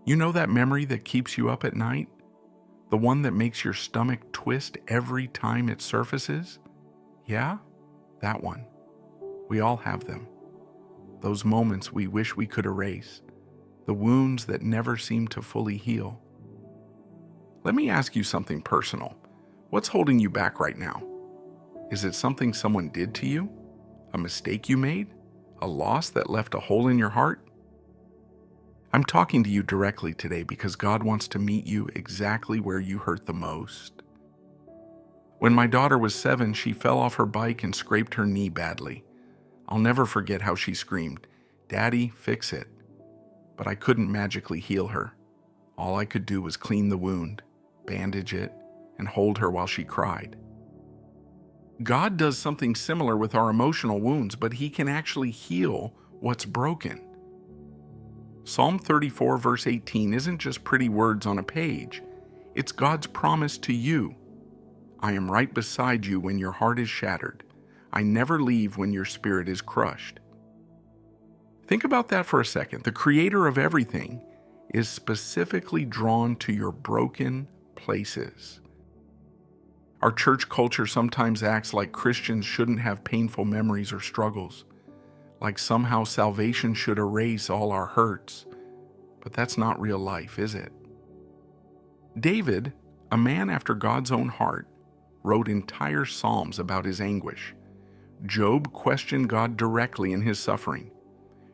You know that memory that keeps you up at night? The one that makes your stomach twist every time it surfaces? Yeah, that one. We all have them. Those moments we wish we could erase. The wounds that never seem to fully heal. Let me ask you something personal. What's holding you back right now? Is it something someone did to you? A mistake you made? A loss that left a hole in your heart? I'm talking to you directly today because God wants to meet you exactly where you hurt the most. When my daughter was 7, she fell off her bike and scraped her knee badly. I'll never forget how she screamed, "Daddy, fix it." But I couldn't magically heal her. All I could do was clean the wound, bandage it, and hold her while she cried. God does something similar with our emotional wounds, but He can actually heal what's broken. Psalm 34 verse 18 isn't just pretty words on a page. It's God's promise to you. I am right beside you when your heart is shattered. I never leave when your spirit is crushed. Think about that for a second. The Creator of everything is specifically drawn to your broken places. Our church culture sometimes acts like Christians shouldn't have painful memories or struggles, like somehow salvation should erase all our hurts. But that's not real life, is it? David, a man after God's own heart, wrote entire psalms about his anguish. Job questioned God directly in his suffering.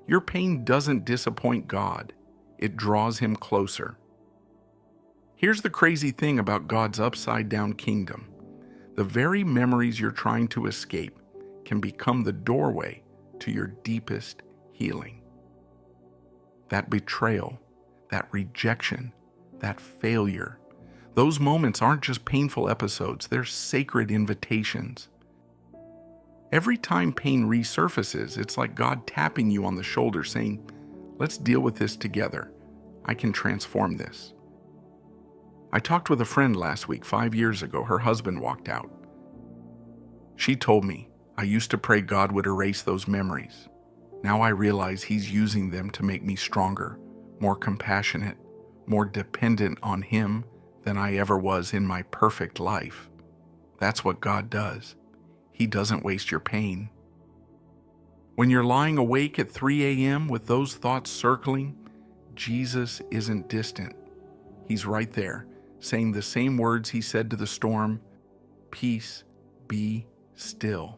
Your pain doesn't disappoint God. It draws Him closer. Here's the crazy thing about God's upside-down kingdom. The very memories you're trying to escape can become the doorway to your deepest healing. That betrayal, that rejection, that failure, those moments aren't just painful episodes, they're sacred invitations. Every time pain resurfaces, it's like God tapping you on the shoulder saying, "Let's deal with this together. I can transform this." I talked with a friend last week. 5 years ago, her husband walked out. She told me, "I used to pray God would erase those memories. Now I realize He's using them to make me stronger, more compassionate, more dependent on Him than I ever was in my perfect life." That's what God does. He doesn't waste your pain. When you're lying awake at 3 a.m. with those thoughts circling, Jesus isn't distant. He's right there, saying the same words He said to the storm, "Peace, be still."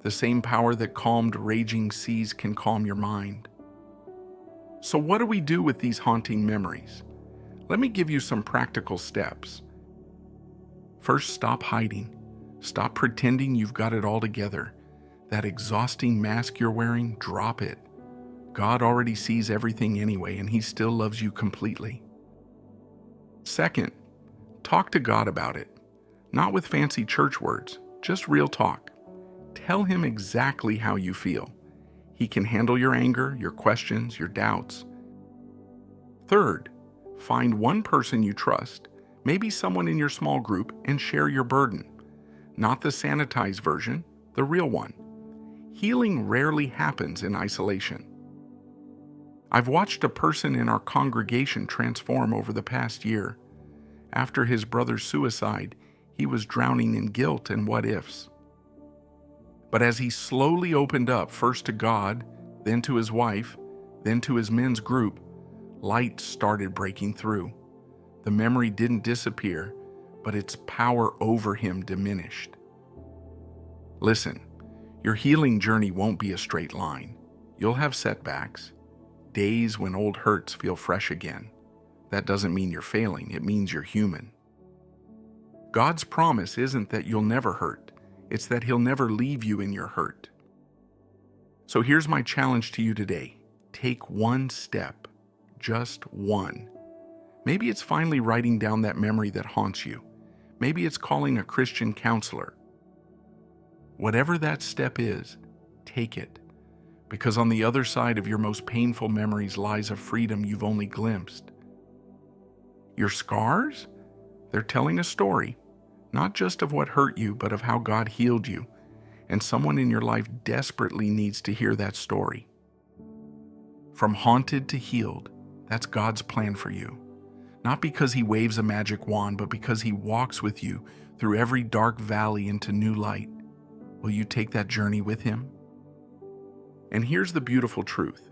The same power that calmed raging seas can calm your mind. So what do we do with these haunting memories? Let me give you some practical steps. First, stop hiding. Stop pretending you've got it all together. That exhausting mask you're wearing, drop it. God already sees everything anyway, and He still loves you completely. Second, talk to God about it. Not with fancy church words, just real talk. Tell Him exactly how you feel. He can handle your anger, your questions, your doubts. Third, find one person you trust, maybe someone in your small group, and share your burden. Not the sanitized version, the real one. Healing rarely happens in isolation. I've watched a person in our congregation transform over the past year. After his brother's suicide, he was drowning in guilt and what-ifs. But as he slowly opened up, first to God, then to his wife, then to his men's group, light started breaking through. The memory didn't disappear, but its power over him diminished. Listen, your healing journey won't be a straight line. You'll have setbacks, days when old hurts feel fresh again. That doesn't mean you're failing, it means you're human. God's promise isn't that you'll never hurt, it's that He'll never leave you in your hurt. So here's my challenge to you today. Take one step, just one. Maybe it's finally writing down that memory that haunts you. Maybe it's calling a Christian counselor. Whatever that step is, take it. Because on the other side of your most painful memories lies a freedom you've only glimpsed. Your scars? They're telling a story, not just of what hurt you, but of how God healed you. And someone in your life desperately needs to hear that story. From haunted to healed, That's God's plan for you. Not because He waves a magic wand, but because He walks with you through every dark valley into new light. Will you take that journey with Him? And here's the beautiful truth.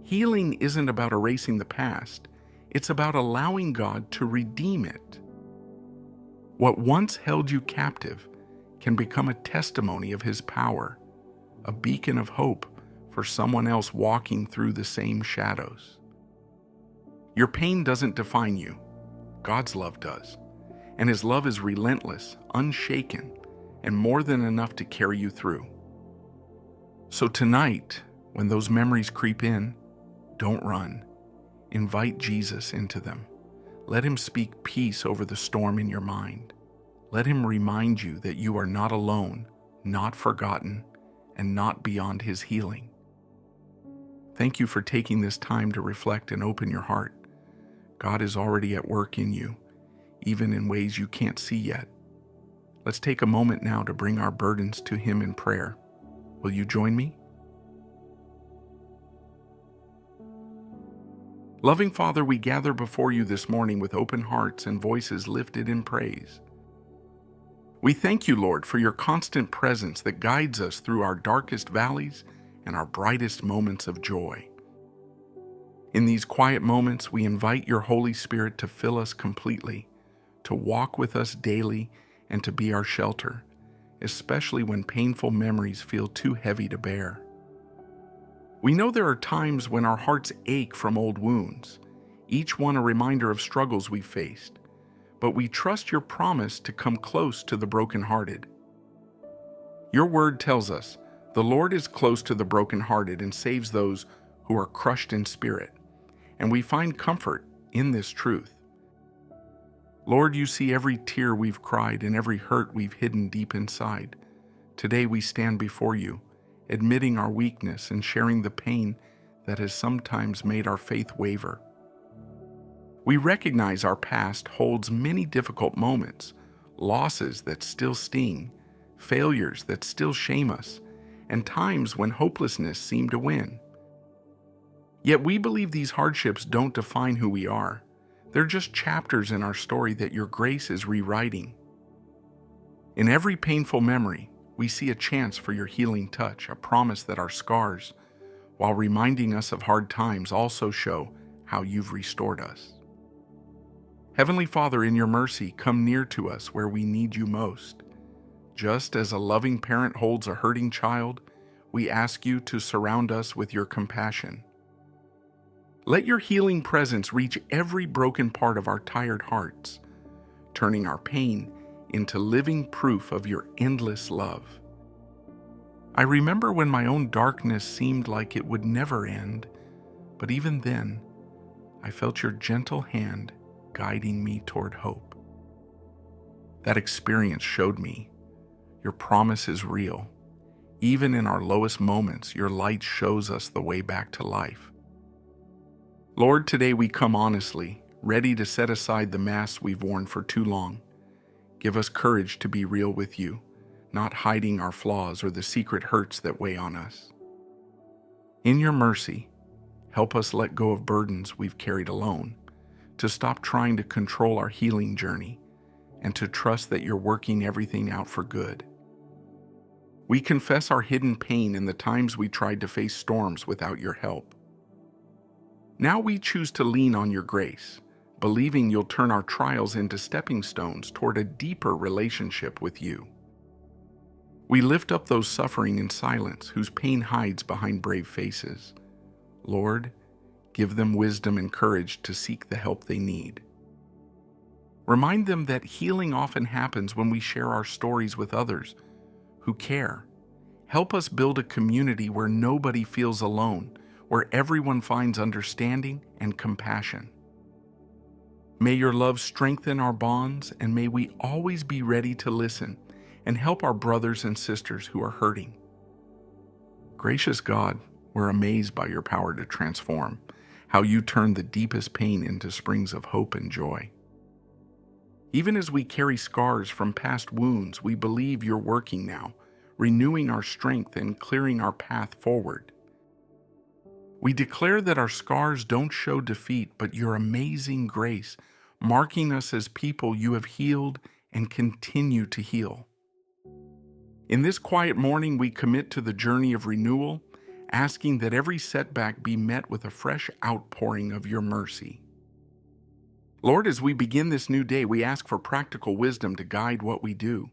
Healing isn't about erasing the past. It's about allowing God to redeem it. What once held you captive can become a testimony of His power, a beacon of hope for someone else walking through the same shadows. Your pain doesn't define you. God's love does. And His love is relentless, unshaken, and more than enough to carry you through. So tonight, when those memories creep in, don't run. Invite Jesus into them. Let Him speak peace over the storm in your mind. Let Him remind you that you are not alone, not forgotten, and not beyond His healing. Thank you for taking this time to reflect and open your heart. God is already at work in you, even in ways you can't see yet. Let's take a moment now to bring our burdens to Him in prayer. Will you join me? Loving Father, we gather before you this morning with open hearts and voices lifted in praise. We thank you, Lord, for your constant presence that guides us through our darkest valleys and our brightest moments of joy. In these quiet moments, we invite your Holy Spirit to fill us completely, to walk with us daily, and to be our shelter, especially when painful memories feel too heavy to bear. We know there are times when our hearts ache from old wounds, each one a reminder of struggles we faced, but we trust your promise to come close to the brokenhearted. Your word tells us, the Lord is close to the brokenhearted and saves those who are crushed in spirit, and we find comfort in this truth. Lord, you see every tear we've cried and every hurt we've hidden deep inside. Today we stand before you, admitting our weakness and sharing the pain that has sometimes made our faith waver. We recognize our past holds many difficult moments, losses that still sting, failures that still shame us, and times when hopelessness seemed to win. Yet we believe these hardships don't define who we are. They're just chapters in our story that your grace is rewriting. In every painful memory, we see a chance for your healing touch, a promise that our scars, while reminding us of hard times, also show how you've restored us. Heavenly Father, in your mercy, come near to us where we need you most. Just as a loving parent holds a hurting child, we ask you to surround us with your compassion. Let your healing presence reach every broken part of our tired hearts, turning our pain into living proof of your endless love. I remember when my own darkness seemed like it would never end, but even then, I felt your gentle hand guiding me toward hope. That experience showed me your promise is real. Even in our lowest moments, your light shows us the way back to life. Lord, today we come honestly, ready to set aside the masks we've worn for too long. Give us courage to be real with you, not hiding our flaws or the secret hurts that weigh on us. In your mercy, help us let go of burdens we've carried alone, to stop trying to control our healing journey, and to trust that you're working everything out for good. We confess our hidden pain in the times we tried to face storms without your help. Now we choose to lean on your grace, believing you'll turn our trials into stepping stones toward a deeper relationship with you. We lift up those suffering in silence, whose pain hides behind brave faces. Lord, give them wisdom and courage to seek the help they need. Remind them that healing often happens when we share our stories with others who care. Help us build a community where nobody feels alone, where everyone finds understanding and compassion. May your love strengthen our bonds, and may we always be ready to listen and help our brothers and sisters who are hurting. Gracious God, we're amazed by your power to transform, how you turn the deepest pain into springs of hope and joy. Even as we carry scars from past wounds, we believe you're working now, renewing our strength and clearing our path forward. We declare that our scars don't show defeat, but your amazing grace, marking us as people you have healed and continue to heal. In this quiet morning, we commit to the journey of renewal, asking that every setback be met with a fresh outpouring of your mercy. Lord, as we begin this new day, we ask for practical wisdom to guide what we do.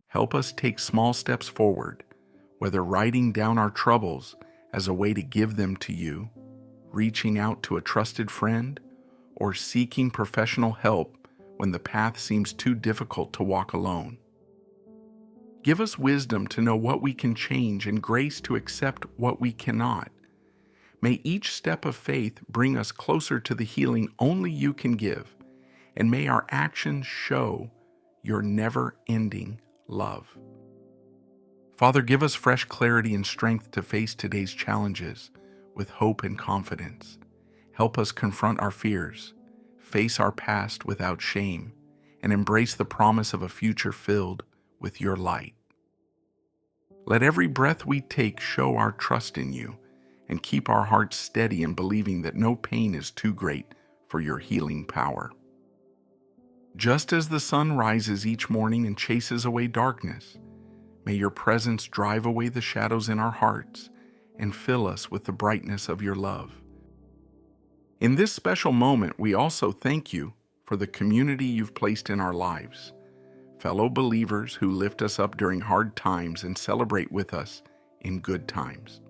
Help us take small steps forward, whether writing down our troubles as a way to give them to you, reaching out to a trusted friend, or seeking professional help when the path seems too difficult to walk alone. Give us wisdom to know what we can change and grace to accept what we cannot. May each step of faith bring us closer to the healing only you can give, and may our actions show your never-ending love. Father, give us fresh clarity and strength to face today's challenges with hope and confidence. Help us confront our fears, face our past without shame, and embrace the promise of a future filled with your light. Let every breath we take show our trust in you, and keep our hearts steady in believing that no pain is too great for your healing power. Just as the sun rises each morning and chases away darkness, may your presence drive away the shadows in our hearts and fill us with the brightness of your love. In this special moment, we also thank you for the community you've placed in our lives, fellow believers who lift us up during hard times and celebrate with us in good times.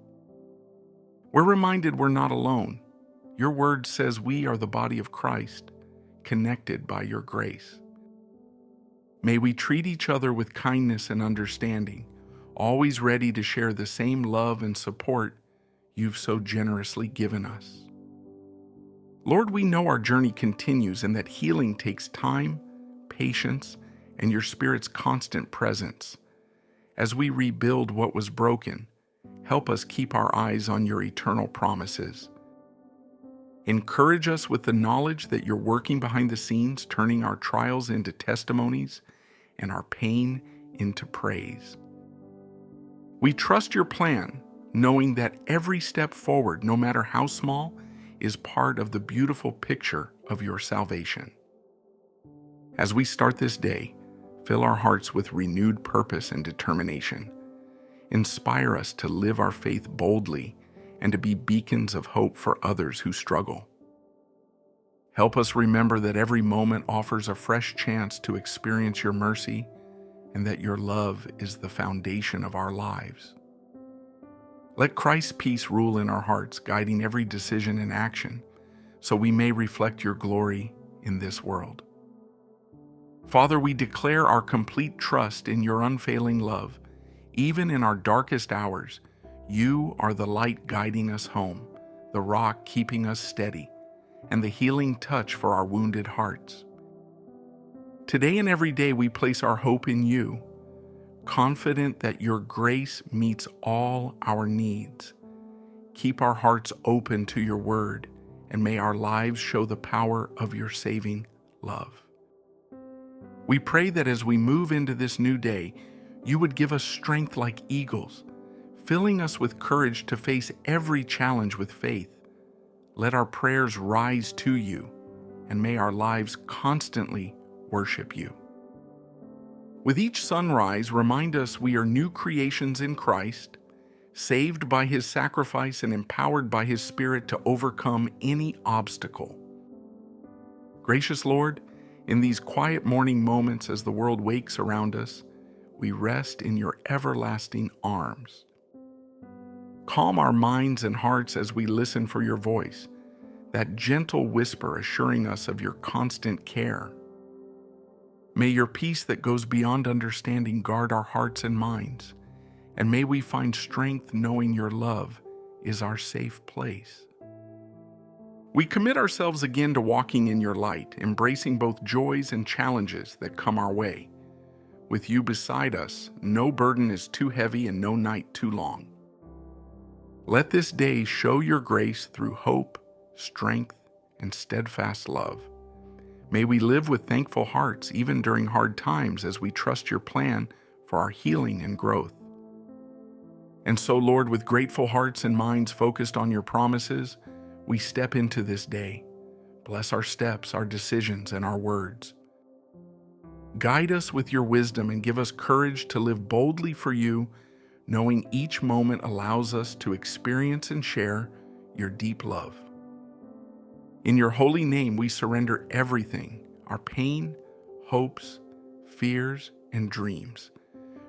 We're reminded we're not alone. Your word says we are the body of Christ, connected by your grace. May we treat each other with kindness and understanding, always ready to share the same love and support you've so generously given us. Lord, we know our journey continues and that healing takes time, patience, and your Spirit's constant presence. As we rebuild what was broken, help us keep our eyes on your eternal promises. Encourage us with the knowledge that you're working behind the scenes, turning our trials into testimonies and our pain into praise. We trust your plan, knowing that every step forward, no matter how small, is part of the beautiful picture of your salvation. As we start this day, fill our hearts with renewed purpose and determination. Inspire us to live our faith boldly and to be beacons of hope for others who struggle. Help us remember that every moment offers a fresh chance to experience your mercy and that your love is the foundation of our lives. Let Christ's peace rule in our hearts, guiding every decision and action, so we may reflect your glory in this world. Father, we declare our complete trust in your unfailing love. Even in our darkest hours, you are the light guiding us home, the rock keeping us steady, and the healing touch for our wounded hearts. Today and every day we place our hope in you, confident that your grace meets all our needs. Keep our hearts open to your word, and may our lives show the power of your saving love. We pray that as we move into this new day, you would give us strength like eagles, filling us with courage to face every challenge with faith. Let our prayers rise to you, and may our lives constantly worship you. With each sunrise, remind us we are new creations in Christ, saved by his sacrifice and empowered by his Spirit to overcome any obstacle. Gracious Lord, in these quiet morning moments as the world wakes around us, we rest in your everlasting arms. Calm our minds and hearts as we listen for your voice, that gentle whisper assuring us of your constant care. May your peace that goes beyond understanding guard our hearts and minds, and may we find strength knowing your love is our safe place. We commit ourselves again to walking in your light, embracing both joys and challenges that come our way. With you beside us, no burden is too heavy and no night too long. Let this day show your grace through hope, strength, and steadfast love. May we live with thankful hearts even during hard times as we trust your plan for our healing and growth. And so, Lord, with grateful hearts and minds focused on your promises, we step into this day. Bless our steps, our decisions, and our words. Guide us with your wisdom and give us courage to live boldly for you, knowing each moment allows us to experience and share your deep love. In your holy name, we surrender everything, our pain, hopes, fears, and dreams,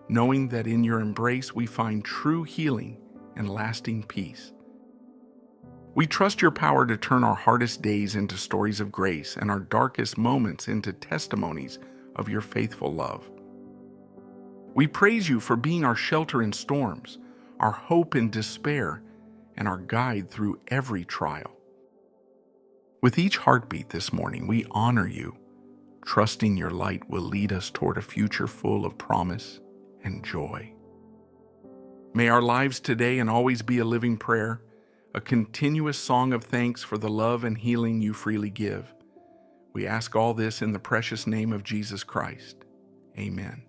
knowing that in your embrace we find true healing and lasting peace. We trust your power to turn our hardest days into stories of grace and our darkest moments into testimonies of your faithful love. We praise you for being our shelter in storms, our hope in despair, and our guide through every trial. With each heartbeat this morning, we honor you, trusting your light will lead us toward a future full of promise and joy. May our lives today and always be a living prayer, a continuous song of thanks for the love and healing you freely give. We ask all this in the precious name of Jesus Christ. Amen.